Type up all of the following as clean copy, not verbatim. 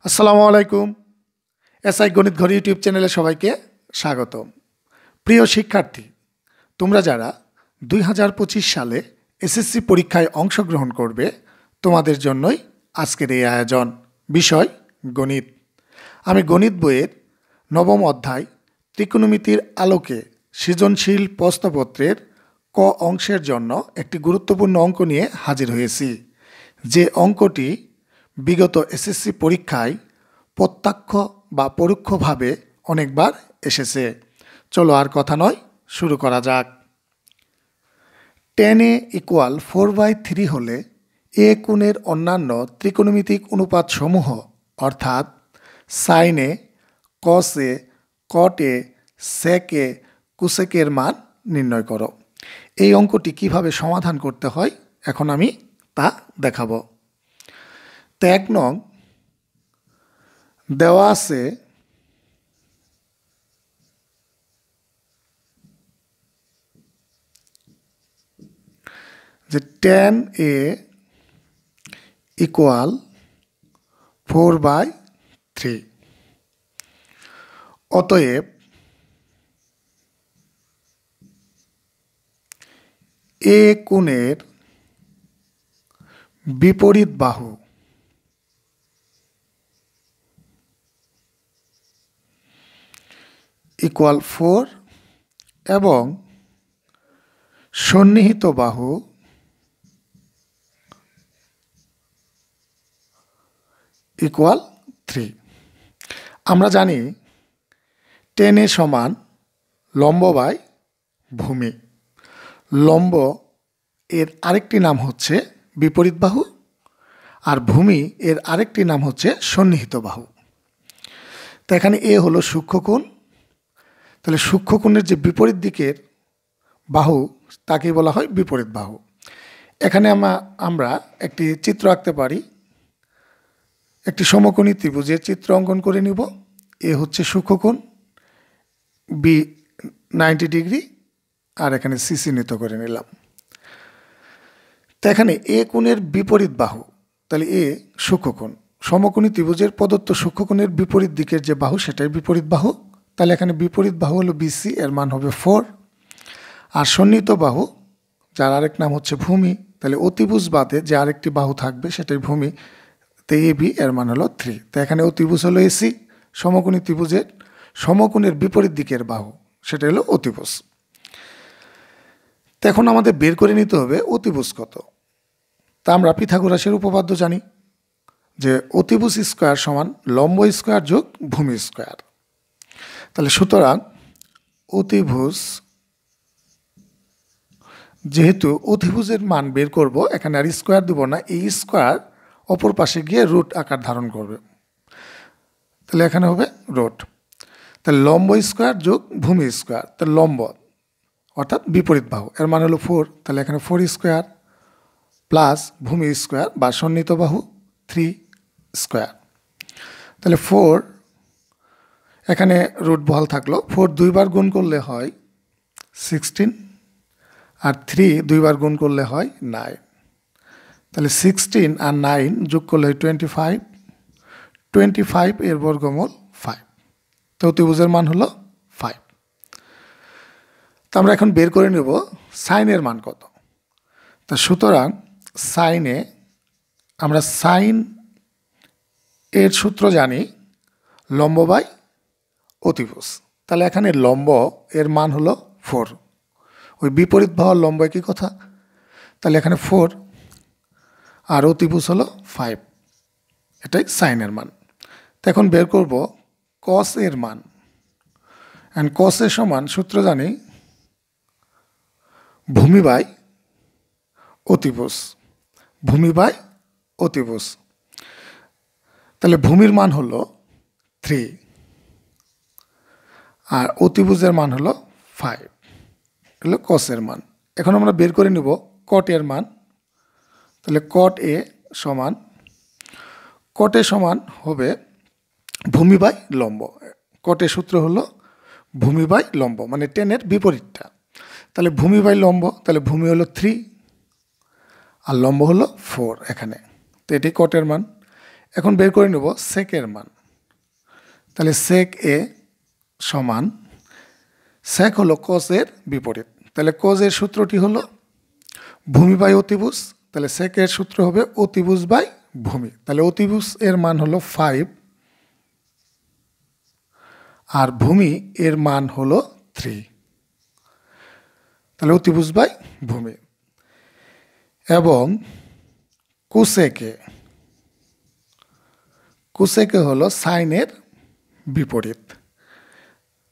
আসসালামু আলাইকুম। এসআই গণিত ঘর ইউটিউব চ্যানেলে সবাইকে স্বাগতম। প্রিয় শিক্ষার্থী, তোমরা যারা 2025 সালে এসএসসি পরীক্ষায় অংশগ্রহণ করবে, তোমাদের জন্যই আজকের এই আয়োজন। বিষয় গণিত। আমি গণিত বইয়ের 9ম অধ্যায় ত্রিকোণমিতির আলোকে সৃজনশীল প্রশ্নপত্রের ক অংশের জন্য একটি গুরুত্বপূর্ণ অঙ্ক নিয়ে হাজির হয়েছি। যে অঙ্কটি বিগত এসএসসি পরীক্ষায় প্রত্যক্ষ বা পরোক্ষভাবে অনেকবার এসেছে। চলো আর কথা নয়, শুরু করা যাক। 10a = 4/3 হলে এ কোণের অন্যান্য ত্রিকোণমিতিক অনুপাতসমূহ অর্থাৎ সাইন এ, কস এ, কট এ, সেক এ, কুসেকের মান নির্ণয় করো। এই অঙ্কটি কিভাবে সমাধান করতে হয় এখন আমি তা দেখাবো। তো 1 নং দেওয়া আছে যে 10a = 4/3। অতএব এ কোণের বিপরীত বাহু = 4 এবং সন্নিহিত বাহু = 3। আমরা জানি 10a সমান লম্ব বাই ভূমি। লম্ব এর আরেকটি নাম হচ্ছে বিপরীত বাহু, আর ভূমি এর আরেকটি নাম হচ্ছে সন্নিহিত বাহু। তো এখানে এ হলো সূক্ষ্মকোণ, তাহলে সূক্ষ্মকোণের যে বিপরীত দিকের বাহু তাকে বলা হয় বিপরীত বাহু। এখানে আমরা একটি চিত্র আঁকতে পারি। একটি সমকোণী ত্রিভুজের চিত্র অঙ্কন করে নিব। এ হচ্ছে সূক্ষ্মকোণ, বি 90 ডিগ্রি, আর এখানে সি চিহ্নিত করে নিলাম। তো এখানে এ কোণের বিপরীত বাহু, তাহলে এ সূক্ষ্মকোণ, সমকোণী ত্রিভুজের প্রদত্ত সূক্ষ্মকোণের বিপরীত দিকের যে বাহু সেটাই বিপরীত বাহু। তাহলে এখানে বিপরীত বাহু হলো বিসি, এর মান হবে 4। আর সন্নিহিত বাহু যার আরেক নাম হচ্ছে ভূমি, তাহলে অতিভুজ বাদে যে আরেকটি বাহু থাকবে সেটাই ভূমি, তো এ বি, এর মান হলো 3। তো এখানে অতিভুজ হলো এসি, সমকোণী ত্রিভুজের সমকোণের বিপরীত দিকের বাহু সেটা হলো অতিভুজ। তো এখন আমাদের বের করে নিতে হবে অতিভুজ কত। তা আমরা পিথাগোরাসের উপপাদ্য জানি যে অতিভুজ স্কোয়ার সমান লম্ব স্কোয়ার যোগ ভূমি স্কোয়ার। তাহলে সুতরাং অতিভুজ, যেহেতু অতিভুজের মান বের করব, এখানে আর স্কোয়ার দেব না, এই স্কোয়ার অপর পাশে গিয়ে রুট আকার ধারণ করবে, তাহলে এখানে হবে রুট। তাহলে লম্ব স্কোয়ার যোগ ভূমি স্কোয়ার, তাহলে লম্ব অর্থাৎ বিপরীত বাহু এর মান হলো 4, তাহলে এখানে 4 স্কোয়ার প্লাস ভূমি স্কোয়ার বা সন্নিহিত বাহু 3 স্কোয়ার। তাহলে 4, এখানে রুট বহাল থাকলো, 4 দুইবার গুণ করলে হয় 16, আর 3 দুইবার গুণ করলে হয় 9। তাহলে 16 আর 9 যোগ করলে হয় 25, 25 এর বর্গমূল 5। তো অতিভুজের মান হলো 5। তো আমরা এখন বের করে নেব সাইনের মান কত। তা সুতরাং সাইনে আমরা সাইন এর সূত্র জানি লম্ব বাই অতিভুজ। তাহলে এখানে লম্ব এর মান হলো 4, ওই বিপরীত বাহুর লম্ব একই কথা, তাহলে এখানে 4 আর অতিভুজ হলো 5, এটাই সাইনের মান। তো এখন বের করব কস এর মান। অ্যান্ড কস এর সমান সূত্র জানি ভূমি বাই অতিভুজ, ভূমি বাই অতিভুজ। তাহলে ভূমির মান হলো 3 আর অতিভুজের মান হলো 5, হলো কসের মান। এখন আমরা বের করে নিব কট এর মান। তাহলে কট এ সমান, কট এ সমান হবে ভূমি বাই লম্ব। কটের সূত্র হলো ভূমি বাই লম্ব, মানে 10 এর বিপরীতটা। তাহলে ভূমি বাই লম্ব, তাহলে ভূমি হলো 3 আর লম্ব হলো 4 এখানে, তো এটি কটের মান। এখন বের করে নেব সেকের মান। তাহলে সেক এ সমান, সেক হলো কজের বিপরীত, তাহলে কজের সূত্রটি হলো ভূমি বাই অতিভুজ, তাহলে সেকের সূত্র হবে অতিভুজ বাই ভূমি। তাহলে অতিভুজ এর মান হলো 5 আর ভূমি এর মান হলো 3, তাহলে অতিভুজ বাই ভূমি। এবং কুসেকে হলো সাইনের বিপরীত,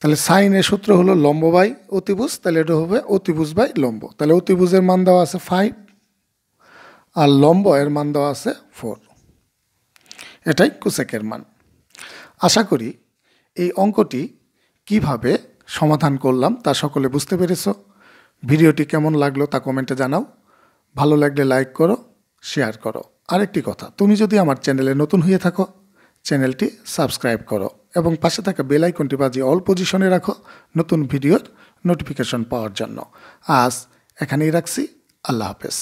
তাহলে সাইনের সূত্র হলো লম্ব বাই অতিভুজ, তাহলে এটা হবে অতিভুজ বাই লম্ব। তাহলে অতিভুজের মান দেওয়া আছে 5 আর লম্ব এর মান দেওয়া আছে 4, এটাই কুসেকের মান। আশা করি এই অঙ্কটি কিভাবে সমাধান করলাম তা সকলে বুঝতে পেরেছ। ভিডিওটি কেমন লাগলো তা কমেন্টে জানাও, ভালো লাগলে লাইক করো, শেয়ার করো। আরেকটি কথা, তুমি যদি আমার চ্যানেলে নতুন হয়ে থাকো চ্যানেলটি সাবস্ক্রাইব করো এবং পাশে থাকা বেল আইকনটি বাজিয়ে অল পজিশনে রাখো নতুন ভিডিওর নোটিফিকেশন পাওয়ার জন্য। আজ এখানেই রাখছি, আল্লাহ হাফেজ।